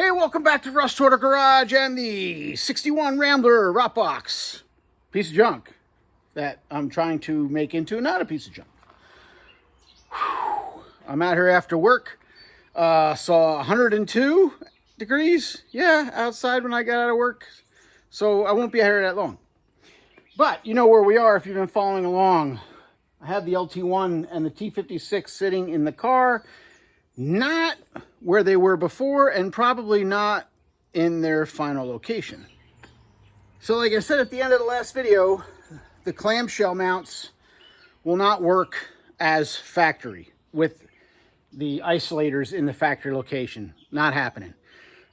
Hey, welcome back to Rust Order Garage and the 61 Rambler Rot Box. Piece of junk that I'm trying to make into not a piece of junk. Whew. I'm out here after work. Saw 102 degrees, outside when I got out of work. So I won't be out here that long. But you know where we are if you've been following along. I have the LT1 and the T56 sitting in the car. Not where they were before, and probably not in their final location. So like I said at the end of the last video, the clamshell mounts will not work as factory with the isolators in the factory location. Not happening.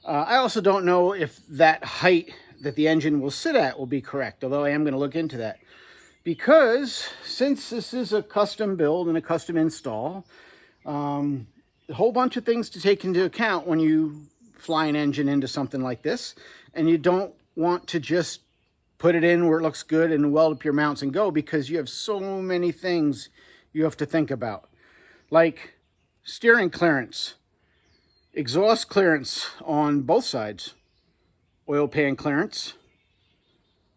I also don't know if that height that the engine will sit at will be correct, although I am going to look into that. Because since this is a custom build and a custom install, a whole bunch of things to take into account when you fly an engine into something like this, and you don't want to just put it in where it looks good and weld up your mounts and go, because you have so many things you have to think about, like steering clearance, exhaust clearance on both sides, oil pan clearance,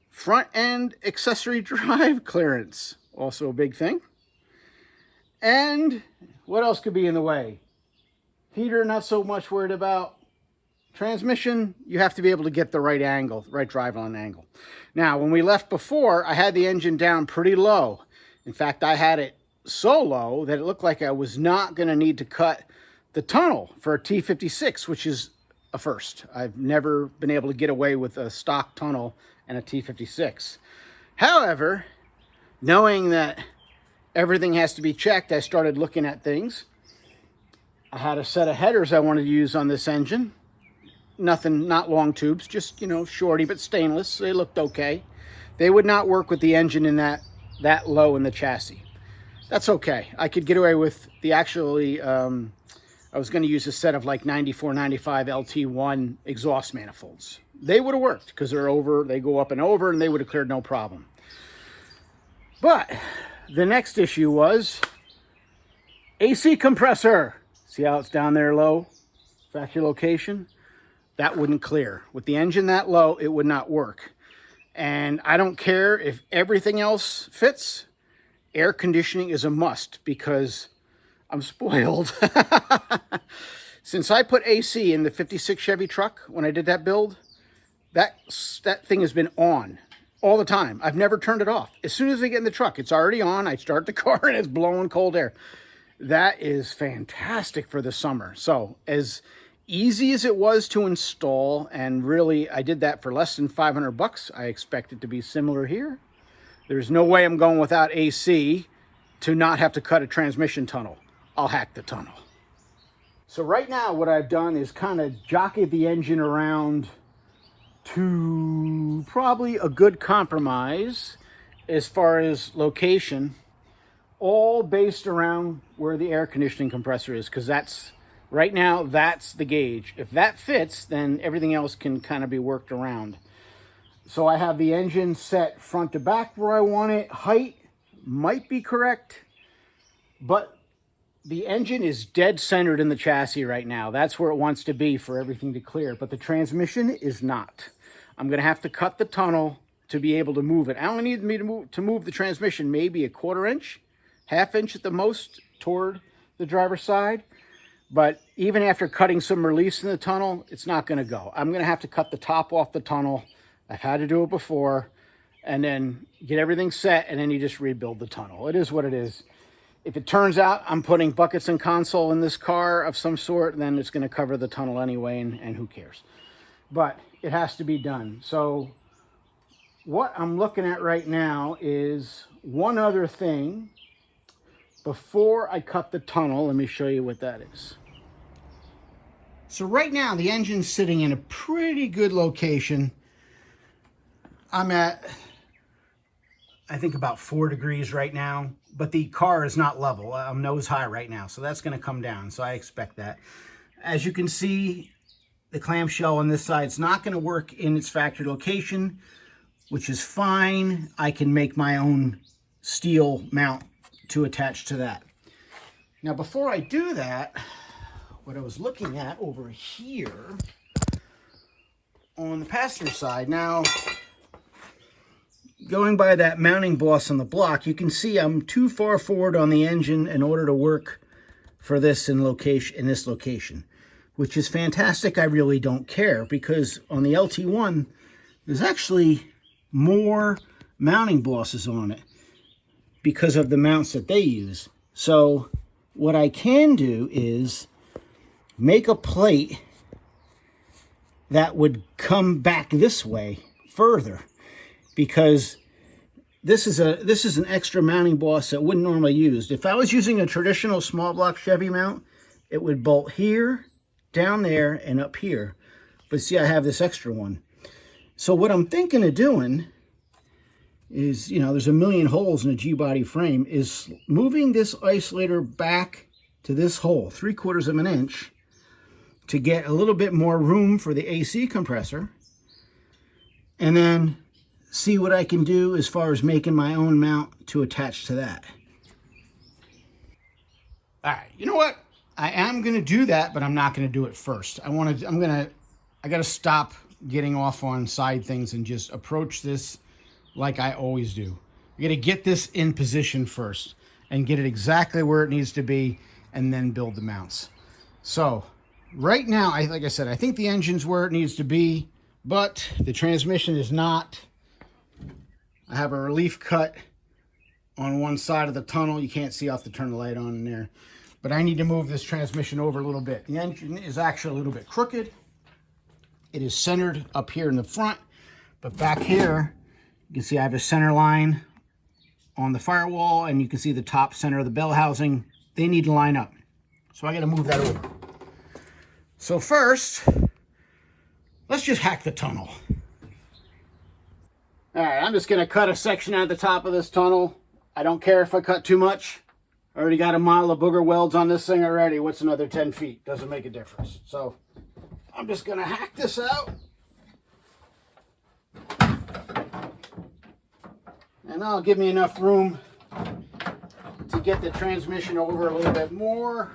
front end accessory drive clearance, also a big thing. And what else could be in the way? Heater, not so much worried about. Transmission, you have to be able to get the right angle, right driveline angle. Now, when we left before, I had the engine down pretty low. In fact, I had it so low that it looked like I was not going to need to cut the tunnel for a T56, which is a first. I've never been able to get away with a stock tunnel and a T56. However, knowing that everything has to be checked, I started looking at things. I had a set of headers I wanted to use on this engine. Nothing, not long tubes, just, shorty, but stainless. They looked okay. They would not work with the engine in that low in the chassis. That's okay. I could get away with the I was going to use a set of like 94, 95 LT1 exhaust manifolds. They would have worked because they go up and over, and they would have cleared no problem. But the next issue was AC compressor. See how it's down there low, factory location? That wouldn't clear. With the engine that low, it would not work. And I don't care if everything else fits. Air conditioning is a must because I'm spoiled. Since I put AC in the 56 Chevy truck when I did that build, that thing has been on all the time. I've never turned it off. As soon as I get in the truck, it's already on. I start the car and it's blowing cold air. That is fantastic for the summer. So as easy as it was to install, and really I did that for less than 500 bucks, I expect it to be similar here. There's no way I'm going without AC to not have to cut a transmission tunnel. I'll hack the tunnel. So right now what I've done is kind of jockeyed the engine around to probably a good compromise as far as location, all based around where the air conditioning compressor is, because right now that's the gauge. If that fits, then everything else can kind of be worked around. So I have the engine set front to back where I want it. Height might be correct, but the engine is dead centered in the chassis right now. That's where it wants to be for everything to clear, but the transmission is not. I'm going to have to cut the tunnel to be able to move it. I only need me to move the transmission maybe a 1/4 inch, 1/2 inch at the most toward the driver's side. But even after cutting some release in the tunnel, it's not going to go. I'm going to have to cut the top off the tunnel. I've had to do it before, and then get everything set, and then you just rebuild the tunnel. It is what it is. If it turns out I'm putting buckets and console in this car of some sort, then it's going to cover the tunnel anyway, and who cares? But it has to be done. So what I'm looking at right now is one other thing. Before I cut the tunnel, let me show you what that is. So right now the engine's sitting in a pretty good location. I'm at, I think, about 4 degrees right now, but the car is not level. I'm nose high right now, so that's going to come down, so I expect that. As you can see, the clamshell on this side is not going to work in its factory location, which is fine. I can make my own steel mount to attach to that. Now, before I do that, what I was looking at over here on the passenger side. Now, going by that mounting boss on the block, you can see I'm too far forward on the engine in order to work for this in this location, which is fantastic. I really don't care, because on the LT1, there's actually more mounting bosses on it because of the mounts that they use. So what I can do is make a plate that would come back this way further, because this is an extra mounting boss that wouldn't normally use. If I was using a traditional small block Chevy mount, it would bolt here, down there, and up here. But see, I have this extra one. So what I'm thinking of doing is, you know, there's a million holes in a G-body frame, is moving this isolator back to this hole, 3/4 of an inch, to get a little bit more room for the AC compressor, and then see what I can do as far as making my own mount to attach to that. All right, you know what? I am going to do that, but I'm not going to do it first. I got to stop getting off on side things and just approach this like I always do. I got to get this in position first and get it exactly where it needs to be, and then build the mounts. So right now, like I said, I think the engine's where it needs to be, but the transmission is not. I have a relief cut on one side of the tunnel. You can't see, I'll have to turn the light on in there. But I need to move this transmission over a little bit. The engine is actually a little bit crooked. It is centered up here in the front, but back here, you can see I have a center line on the firewall, and you can see the top center of the bell housing. They need to line up. So I got to move that over. So first, let's just hack the tunnel. All right, I'm just going to cut a section out the top of this tunnel. I don't care if I cut too much. I already got a mile of booger welds on this thing already. What's another 10 feet? Doesn't make a difference. So I'm just going to hack this out. And that'll give me enough room to get the transmission over a little bit more.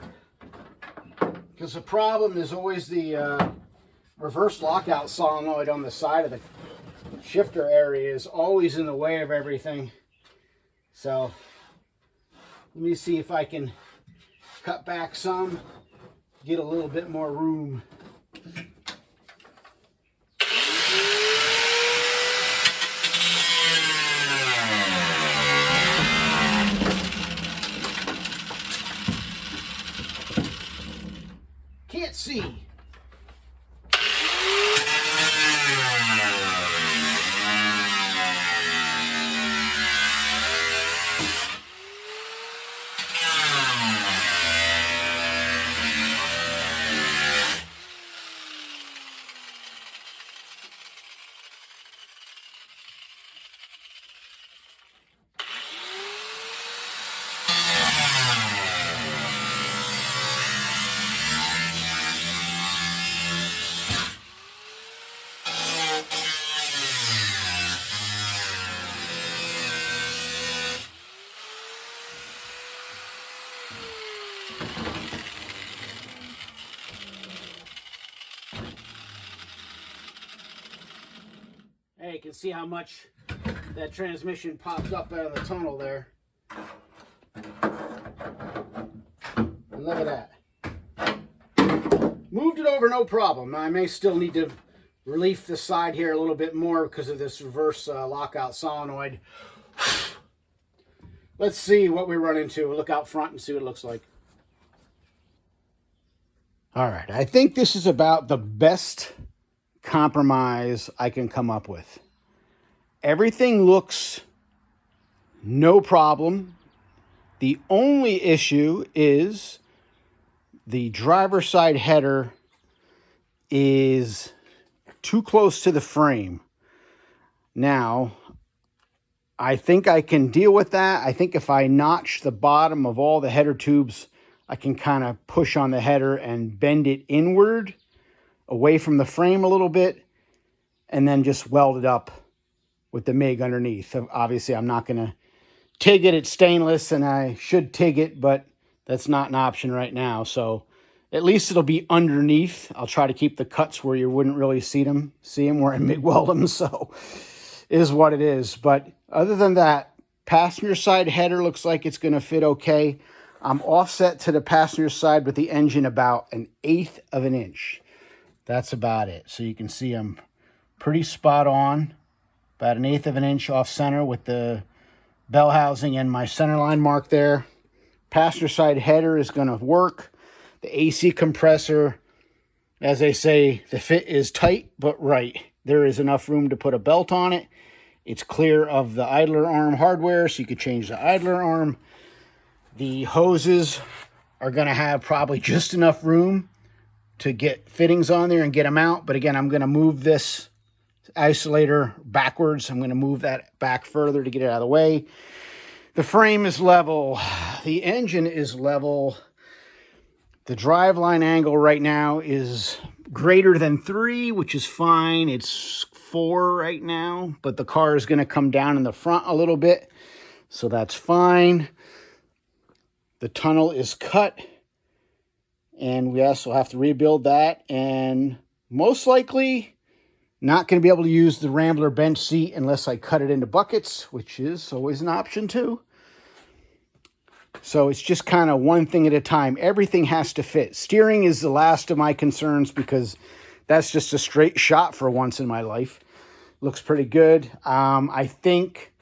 Because the problem is always the reverse lockout solenoid on the side of the shifter area is always in the way of everything. So let me see if I can cut back some, get a little bit more room. Can't see. Hey, you can see how much that transmission popped up out of the tunnel there. And look at that. Moved it over, no problem. Now, I may still need to relief the side here a little bit more because of this reverse lockout solenoid. Let's see what we run into. We'll look out front and see what it looks like. All right, I think this is about the best compromise I can come up with. Everything looks no problem. The only issue is the driver's side header is too close to the frame. Now, I think I can deal with that. I think if I notch the bottom of all the header tubes, I can kind of push on the header and bend it inward away from the frame a little bit, and then just weld it up with the MIG underneath. Obviously, I'm not going to TIG it. It's stainless, and I should TIG it, but that's not an option right now. So At least it'll be underneath. I'll try to keep the cuts where you wouldn't really see them where I MIG weld them, so is what it is. But other than that, passenger side header looks like it's going to fit okay. I'm offset to the passenger side with the engine about 1/8 of an inch. That's about it. So you can see I'm pretty spot on, about 1/8 of an inch off center with the bell housing and my center line mark there. Passenger side header is going to work. The AC compressor, as they say, the fit is tight but right. There is enough room to put a belt on it. It's clear of the idler arm hardware, so you could change the idler arm. The hoses are going to have probably just enough room to get fittings on there and get them out. But again, I'm going to move this isolator backwards. I'm going to move that back further to get it out of the way. The frame is level. The engine is level. The driveline angle right now is greater than 3, which is fine. It's 4 right now, but the car is going to come down in the front a little bit, so that's fine. The tunnel is cut, and we also have to rebuild that, and most likely not going to be able to use the Rambler bench seat unless I cut it into buckets, which is always an option too. So it's just kind of one thing at a time. Everything has to fit. Steering is the last of my concerns because that's just a straight shot for once in my life. Looks pretty good. I think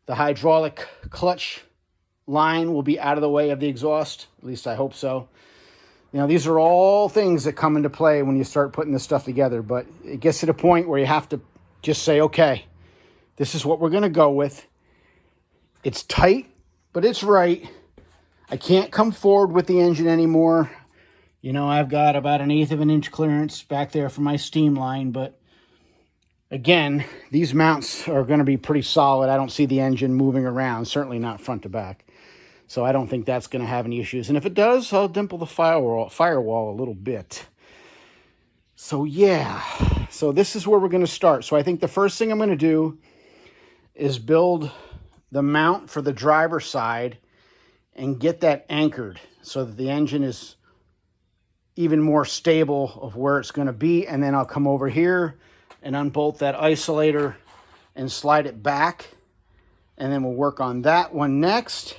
the hydraulic clutch line will be out of the way of the exhaust. At least I hope so. You know, these are all things that come into play when you start putting this stuff together. But it gets to the point where you have to just say, okay, this is what we're going to go with. It's tight, but it's right. I can't come forward with the engine anymore. You know, I've got about 1/8 of an inch clearance back there for my steam line, but again, these mounts are going to be pretty solid. I don't see the engine moving around, certainly not front to back. So I don't think that's going to have any issues. And if it does, I'll dimple the firewall a little bit. So yeah, so this is where we're going to start. So I think the first thing I'm going to do is build the mount for the driver's side and get that anchored so that the engine is even more stable of where it's going to be. And then I'll come over here and unbolt that isolator and slide it back. And then we'll work on that one next.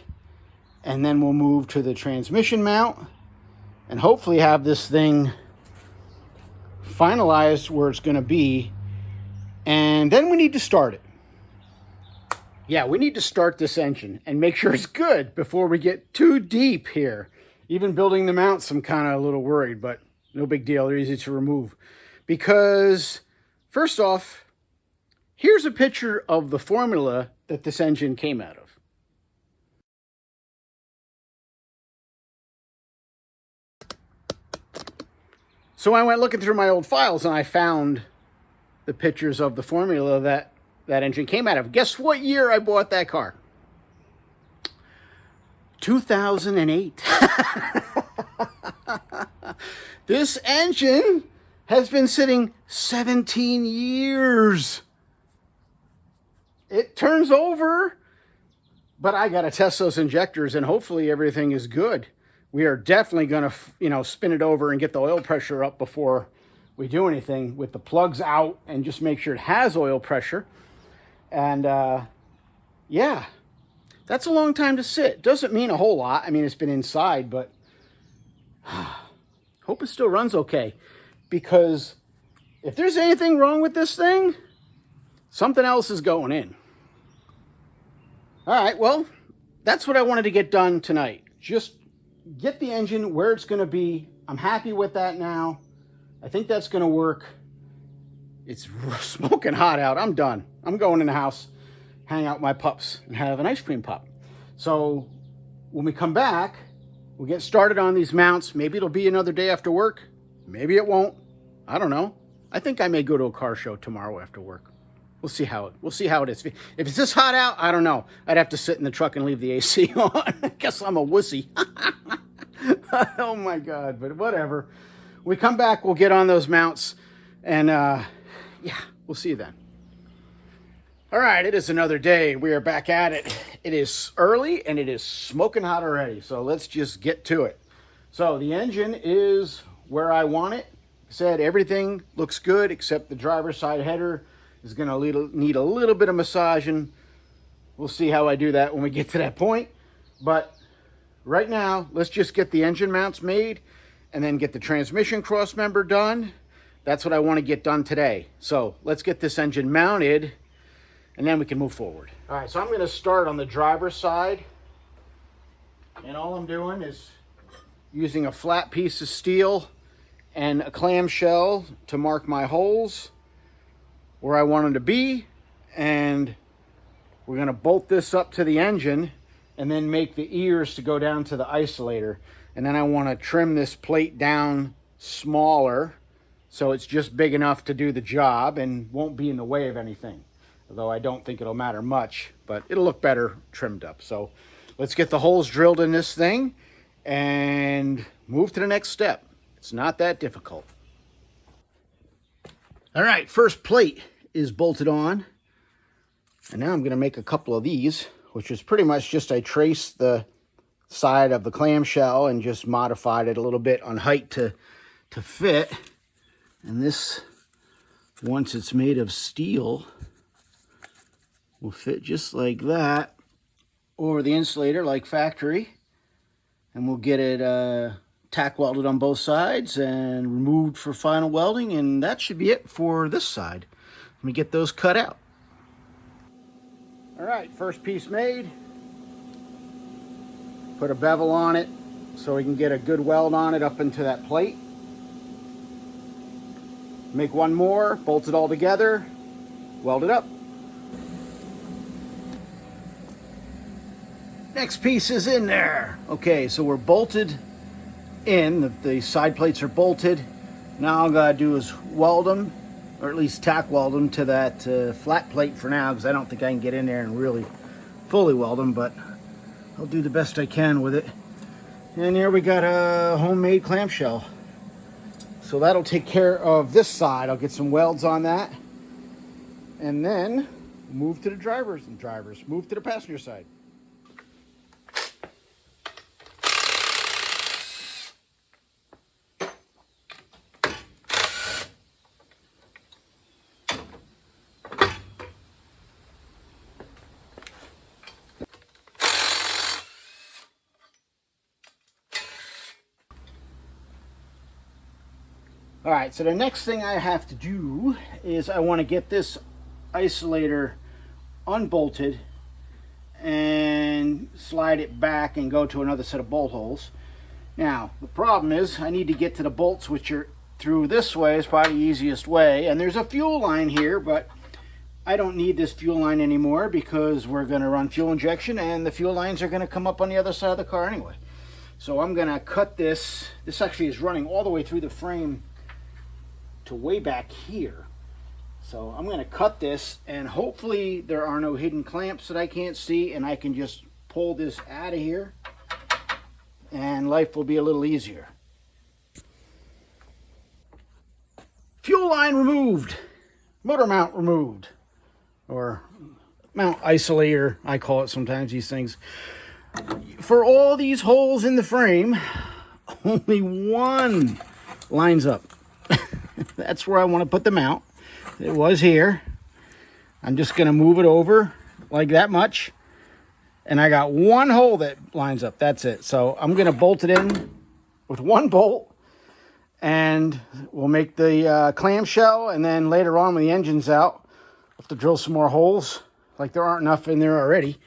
And then we'll move to the transmission mount and hopefully have this thing finalized where it's going to be. And then we need to start it. Yeah, we need to start this engine and make sure it's good before we get too deep here. Even building the mounts, I'm kind of a little worried, but no big deal. They're easy to remove. Because, first off, here's a picture of the formula that this engine came out of. So I went looking through my old files and I found the pictures of the formula that engine came out of. Guess what year I bought that car? 2008. This engine has been sitting 17 years. It turns over, but I got to test those injectors and hopefully everything is good. We are definitely going to, spin it over and get the oil pressure up before we do anything with the plugs out and just make sure it has oil pressure. And, yeah, that's a long time to sit. Doesn't mean a whole lot. I mean, it's been inside, but hope it still runs okay. Because if there's anything wrong with this thing, something else is going in. All right, well, that's what I wanted to get done tonight. Just get the engine where it's going to be. I'm happy with that now. I think that's going to work. It's smoking hot out. I'm done. I'm going in the house, hang out with my pups, and have an ice cream pop. So when we come back, we'll get started on these mounts. Maybe it'll be another day after work. Maybe it won't. I don't know. I think I may go to a car show tomorrow after work. We'll see how it is. If it's this hot out, I don't know. I'd have to sit in the truck and leave the AC on. I guess I'm a wussy. Oh my God, but whatever. When we come back, we'll get on those mounts, and yeah, we'll see you then. All right, it is another day. We are back at it. It is early, and it is smoking hot already, so let's just get to it. So the engine is where I want it. I said everything looks good except the driver's side header is going to need a little bit of massaging. We'll see how I do that when we get to that point. But right now, let's just get the engine mounts made and then get the transmission cross member done. That's what I want to get done today. So let's get this engine mounted and then we can move forward. All right, so I'm going to start on the driver's side. And all I'm doing is using a flat piece of steel and a clamshell to mark my holes where I want them to be. And we're going to bolt this up to the engine and then make the ears to go down to the isolator. And then I want to trim this plate down smaller so it's just big enough to do the job and won't be in the way of anything. Although I don't think it'll matter much, but it'll look better trimmed up. So let's get the holes drilled in this thing and move to the next step. It's not that difficult. All right, first plate is bolted on. And now I'm going to make a couple of these, which is pretty much just I traced the side of the clamshell and just modified it a little bit on height to fit. And this, once it's made of steel, will fit just like that over the insulator like factory. And we'll get it tack welded on both sides and removed for final welding. And that should be it for this side. Let me get those cut out. All right, first piece made. Put a bevel on it so we can get a good weld on it up into that plate. Make one more, bolt it all together, weld it up. Next piece is in there. Okay, so we're bolted in. The side plates are bolted. Now all I gotta do is weld them, or at least tack weld them to that flat plate for now, because I don't think I can get in there and really fully weld them, but I'll do the best I can with it. And here we got a homemade clamshell. So that'll take care of this side. I'll get some welds on that. And then move to the drivers. Move to the passenger side. All right, so the next thing I have to do is I want to get this isolator unbolted and slide it back and go to another set of bolt holes. Now, the problem is I need to get to the bolts, which are through this way. Is probably the easiest way. And there's a fuel line here, but I don't need this fuel line anymore because we're going to run fuel injection and the fuel lines are going to come up on the other side of the car anyway. So I'm going to cut this. This actually is running all the way through the frame to way back here. So I'm going to cut this and hopefully there are no hidden clamps that I can't see and I can just pull this out of here and life will be a little easier. Fuel line removed, motor mount removed, or mount isolator, I call it sometimes, these things. For all these holes in the frame, only one lines up. That's where I want to put the mount. It was here. I'm just going to move it over like that much. And I got one hole that lines up. That's it. So I'm going to bolt it in with one bolt. And we'll make the clamshell. And then later on when the engine's out, I'll have to drill some more holes. Like there aren't enough in there already.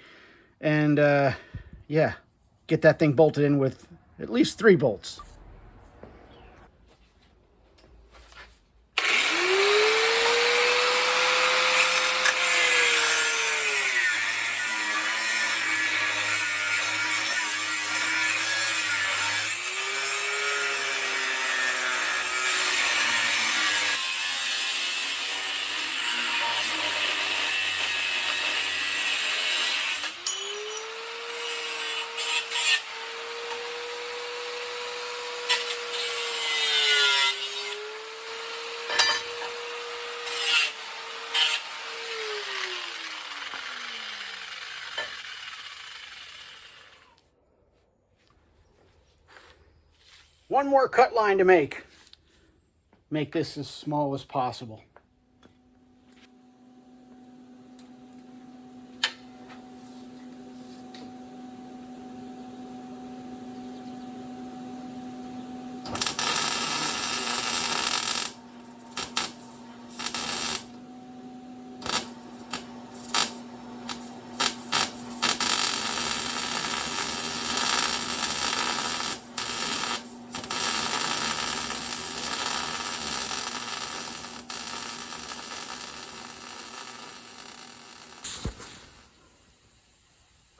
And yeah, get that thing bolted in with at least 3 bolts. one more cut line to make. Make this as small as possible.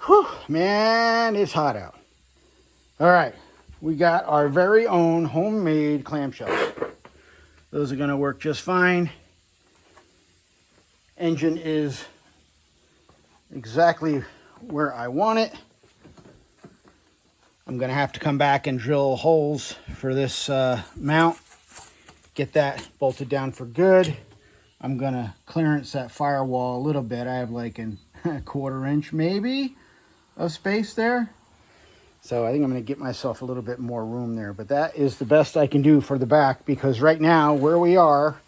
Whew, man, it's hot out. All right, we got our very own homemade clamshells. Those are gonna work just fine. Engine is exactly where I want it. I'm gonna have to come back and drill holes for this mount, get that bolted down for good. I'm gonna clearance that firewall a little bit. I have like a 1/4 inch maybe of space there. So I think I'm gonna get myself a little bit more room there, but that is the best I can do for the back, because right now where we are,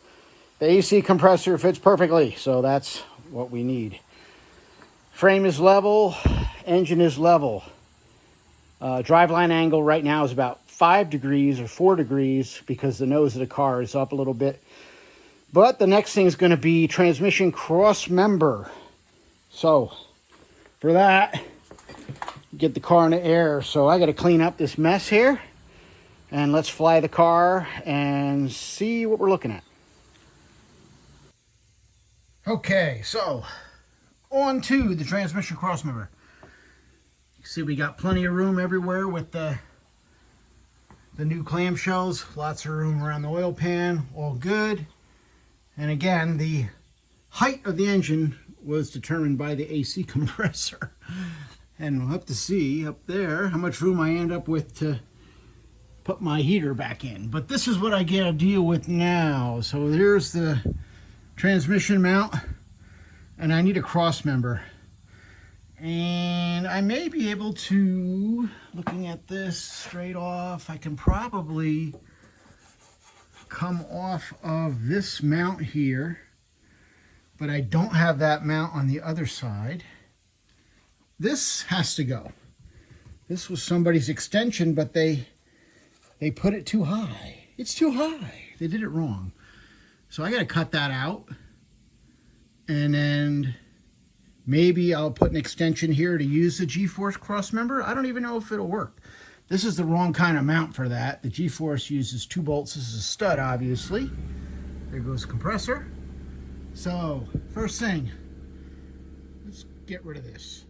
the AC compressor fits perfectly. So that's what we need. Frame is level, engine is level. Driveline angle right now is about 5 degrees or 4 degrees because the nose of the car is up a little bit. But the next thing is going to be transmission cross member. So for that, get the car in the air. So I got to clean up this mess here, and let's fly the car and see what we're looking at. Okay, so on to the transmission cross member. See, we got plenty of room everywhere with the new clamshells. Lots of room around the oil pan, all good. And again, the height of the engine was determined by the AC compressor. And we'll have to see up there how much room I end up with to put my heater back in. But this is what I get to deal with now. So there's the transmission mount, and I need a cross member. And I may be able to, looking at this straight off, I can probably come off of this mount here, but I don't have that mount on the other side. This has to go. This was somebody's extension, but they put it too high. It's too high. They did it wrong. So I got to cut that out, and then maybe I'll put an extension here to use the G-force cross member. I don't even know if it'll work. This is the wrong kind of mount for that. The G-force uses 2 bolts. This is a stud, obviously. There goes the compressor. So first thing, let's get rid of this.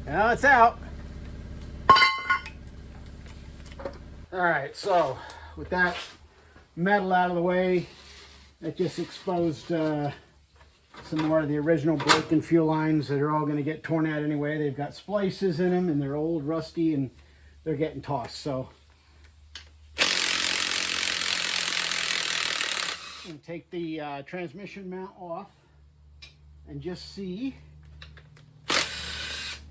Now it's out. All right, so with that metal out of the way, that just exposed some more of the original broken fuel lines that are all going to get torn out anyway. They've got splices in them and they're old, rusty, and they're getting tossed. So and take the transmission mount off and just see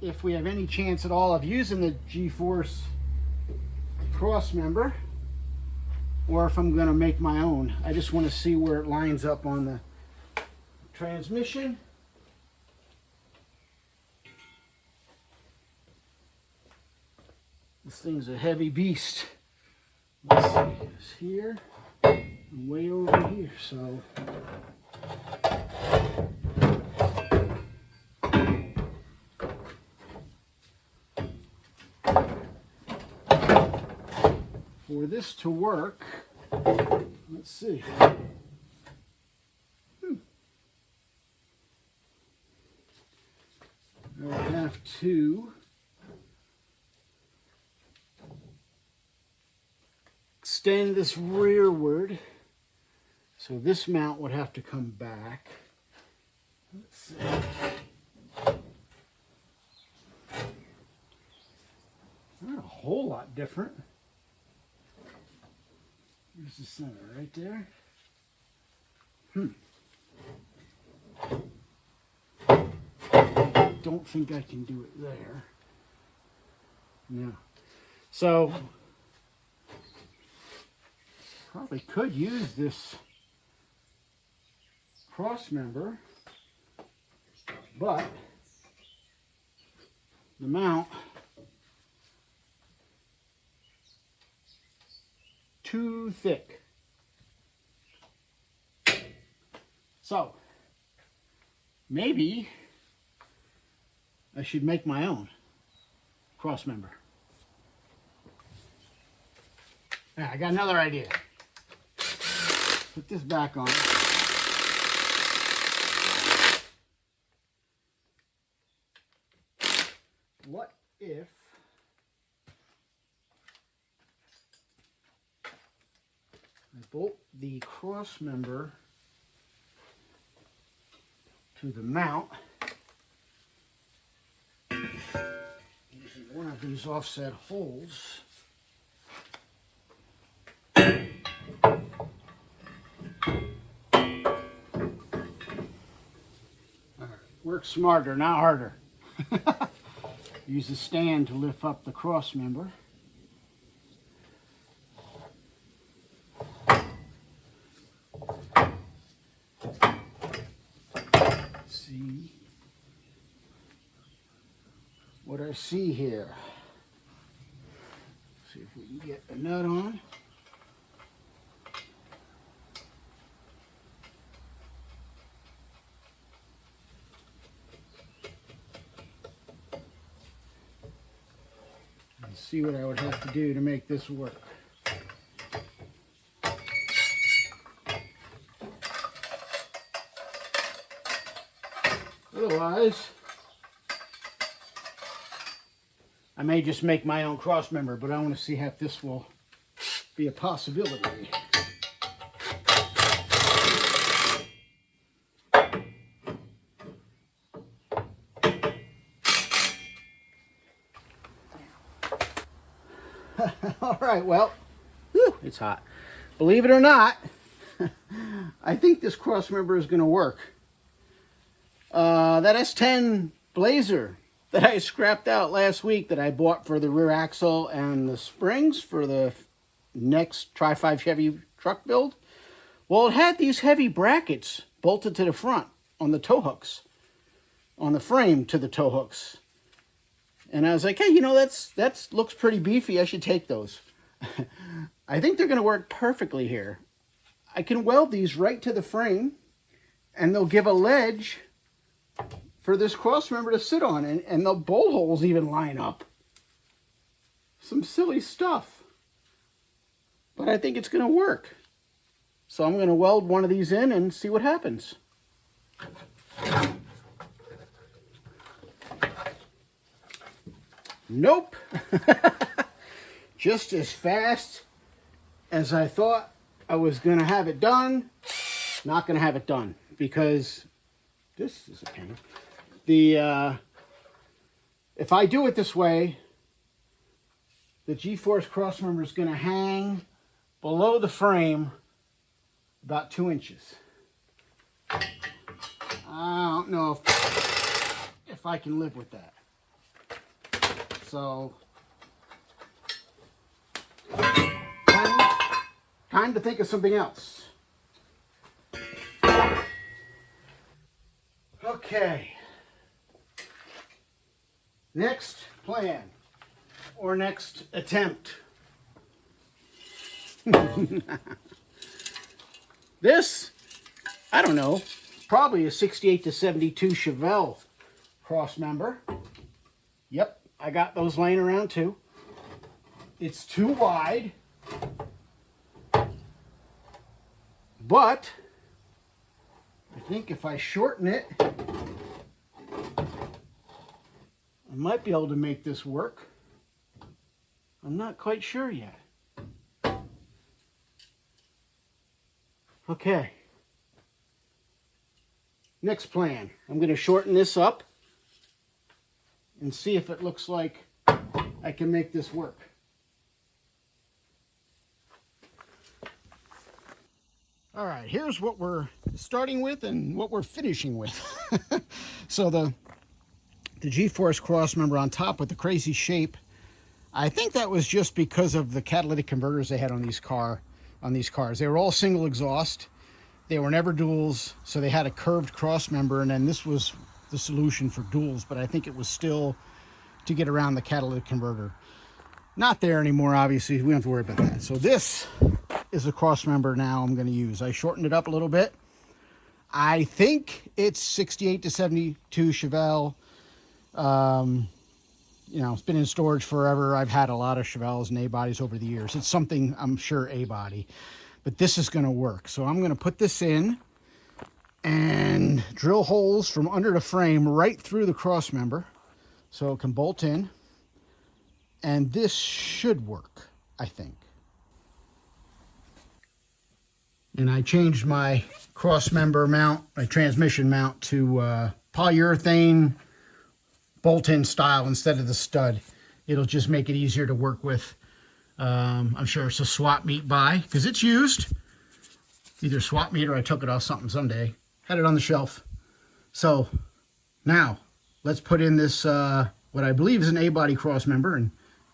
if we have any chance at all of using the G-force cross member, or if I'm going to make my own. I just want to see where it lines up on the transmission. This thing's a heavy beast. Let's see, it's here and way over here, so for this to work, let's see. I'll have to extend this rearward, so this mount would have to come back. Let's see. Not a whole lot different. Here's the center right there. Don't think I can do it there. No. So probably could use this cross member, but the mount too thick. So maybe I should make my own cross member. Yeah, I got another idea. Put this back on. What if I bolt the cross member to the mount using one of these offset holes. Work smarter, not harder. Use a stand to lift up the cross member. See what I see here. See if we can get a nut on. See what I would have to do to make this work. Otherwise, I may just make my own cross member, but I want to see if this will be a possibility. All right, well, it's hot. Believe it or not, I think this cross member is going to work. That S10 Blazer that I scrapped out last week that I bought for the rear axle and the springs for the next Tri-5 Chevy truck build, well, it had these heavy brackets bolted to the front on the tow hooks, on the frame to the tow hooks. And I was like, hey, you know, that looks pretty beefy. I should take those. I think they're going to work perfectly here. I can weld these right to the frame, and they'll give a ledge for this cross member to sit on, and the bolt holes even line up. Some silly stuff. But I think it's going to work. So I'm going to weld one of these in and see what happens. Nope. Just as fast as I thought I was going to have it done, not going to have it done, because this is a pain. The if I do it this way, the G-force crossmember is going to hang below the frame about 2 inches. I don't know if I can live with that. So, time to think of something else. Okay. Next plan, or next attempt. This, I don't know, probably a 68 to 72 Chevelle crossmember. Yep, I got those laying around too. It's too wide, but I think if I shorten it, I might be able to make this work. I'm not quite sure yet. Okay. Next plan. I'm going to shorten this up and see if it looks like I can make this work. All right, here's what we're starting with and what we're finishing with. So the G-force crossmember on top with the crazy shape, I think that was just because of the catalytic converters they had on these cars. They were all single exhaust. They were never duals, so they had a curved crossmember, and then this was the solution for duals, but I think it was still to get around the catalytic converter. Not there anymore, obviously. We don't have to worry about that. So this is a crossmember now I'm going to use. I shortened it up a little bit. I think it's 68 to 72 Chevelle. You know, it's been in storage forever. I've had a lot of Chevelles and A-bodies over the years. It's something, I'm sure, A-body. But this is going to work. So I'm going to put this in and drill holes from under the frame right through the crossmember so it can bolt in. And this should work, I think. And I changed my crossmember mount, my transmission mount, to polyurethane bolt-in style instead of the stud. It'll just make it easier to work with. I'm sure it's a swap meet buy because it's used. Either swap meet or I took it off something someday. Had it on the shelf. So now let's put in this what I believe is an A-body crossmember and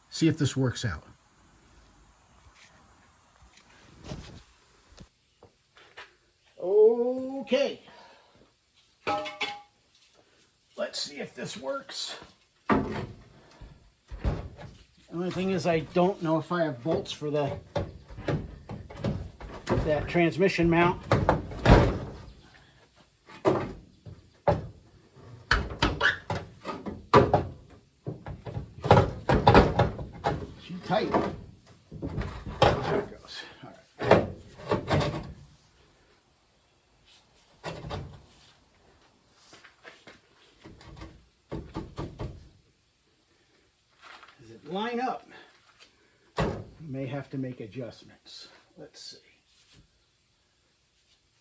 see if this works out. Okay. Let's see if this works. The only thing is I don't know if I have bolts for that transmission mount. Too tight. There it goes. All right. Does it line up? May have to make adjustments. Let's see.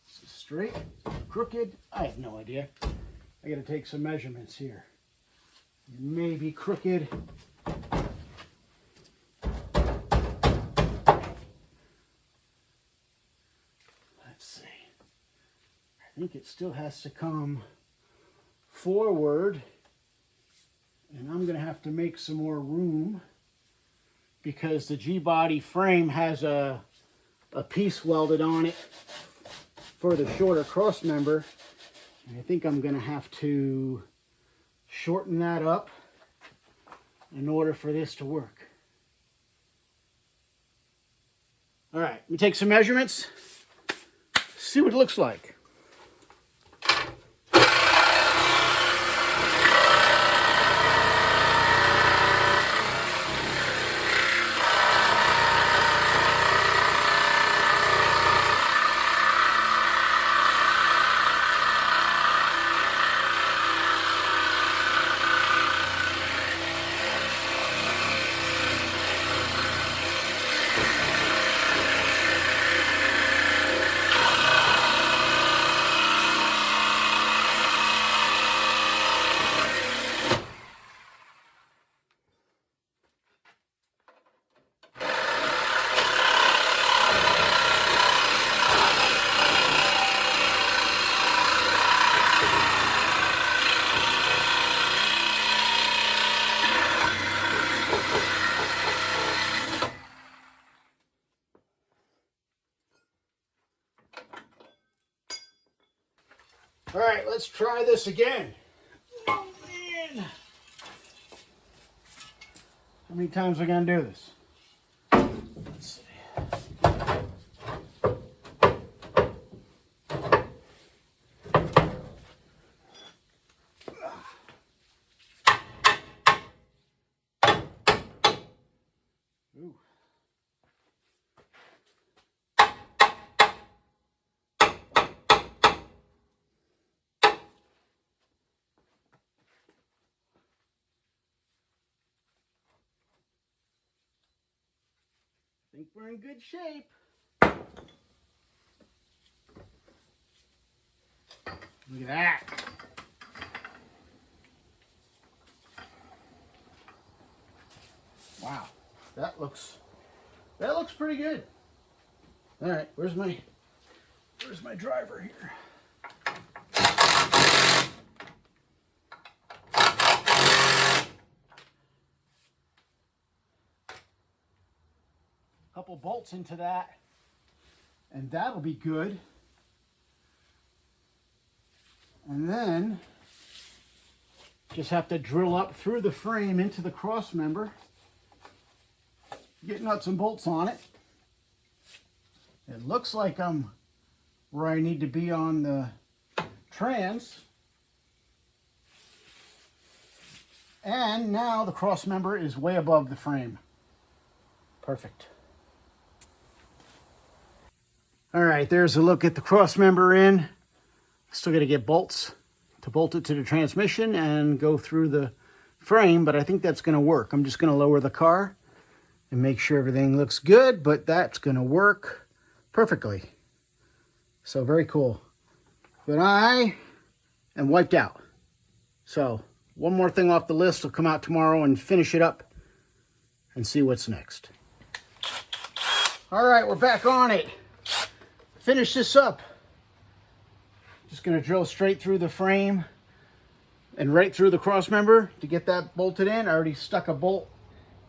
Is it straight? Crooked? I have no idea. I got to take some measurements here. It may be crooked. Let's see. I think it still has to come forward, and I'm going to have to make some more room because the G-body frame has a piece welded on it for the shorter crossmember. And I think I'm going to have to shorten that up in order for this to work. All right, let me take some measurements, see what it looks like. let's try this again. Oh, man. How many times are we going to do this? Let's see. Ooh. I think we're in good shape. Look at that. Wow, that looks pretty good. All right, where's my driver here? Couple bolts into that, and that'll be good. And then just have to drill up through the frame into the cross member, get nuts and bolts on it. It looks like I'm where I need to be on the trans. And now the cross member is way above the frame. Perfect. All right, there's a look at the cross member in. Still got to get bolts to bolt it to the transmission and go through the frame, but I think that's going to work. I'm just going to lower the car and make sure everything looks good, but that's going to work perfectly. So very cool. But I am wiped out. So one more thing off the list will come out tomorrow and finish it up and see what's next. All right, we're back on it. Finish this up. Just going to drill straight through the frame and right through the cross member to get that bolted in. I already stuck a bolt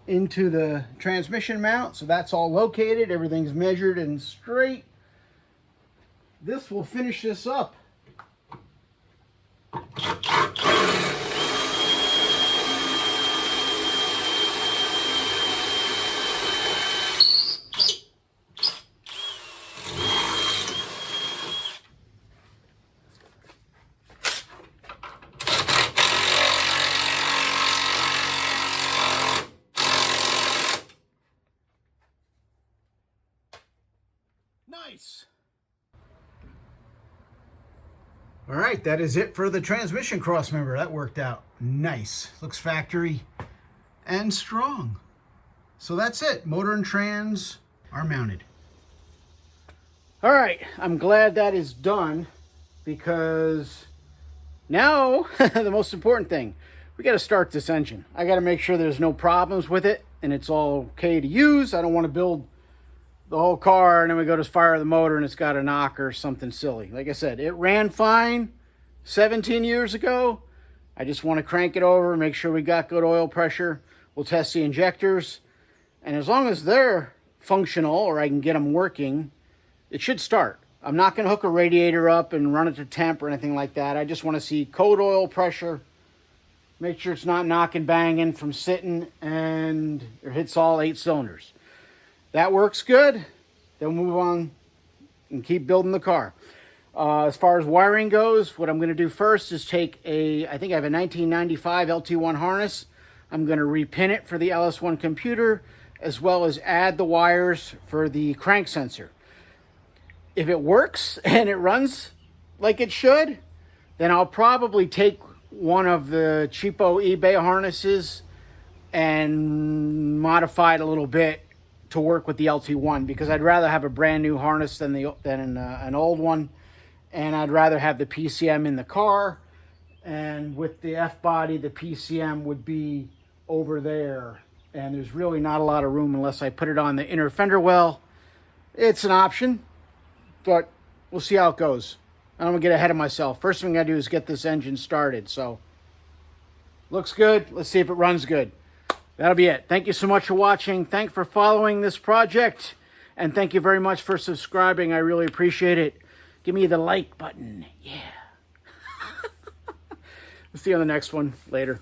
into the transmission mount, so that's all located. Everything's measured and straight. This will finish this up. Nice. All right, that is it for the transmission cross member. That worked out nice. Looks factory and strong. So that's it. Motor and trans are mounted. All right, I'm glad that is done because now the most important thing, we got to start this engine. I got to make sure there's no problems with it and it's all okay to use. I don't want to build the whole car and then we go to fire the motor and it's got a knock or something silly. Like I said, it ran fine 17 years ago. I just want to crank it over, make sure we got good oil pressure. We'll test the injectors, and as long as they're functional or I can get them working, it should start. I'm not going to hook a radiator up and run it to temp or anything like that. I just want to see code oil pressure, make sure it's not knocking banging from sitting, and it hits all 8 cylinders. That works good. Then we'll move on and keep building the car. As far as wiring goes, what I'm going to do first is take I think I have a 1995 LT1 harness. I'm going to repin it for the LS1 computer, as well as add the wires for the crank sensor. If it works and it runs like it should, then I'll probably take one of the cheapo eBay harnesses and modify it a little bit to work with the LT1, because I'd rather have a brand new harness than an old one, and I'd rather have the PCM in the car, and with the F-body the PCM would be over there, and there's really not a lot of room unless I put it on the inner fender well. It's an option, but we'll see how it goes. I don't want to get ahead of myself. First thing I do is get this engine started. So looks good. Let's see if it runs good. That'll be it. Thank you so much for watching. Thanks for following this project. And thank you very much for subscribing. I really appreciate it. Give me the like button. Yeah. We'll see you on the next one. Later.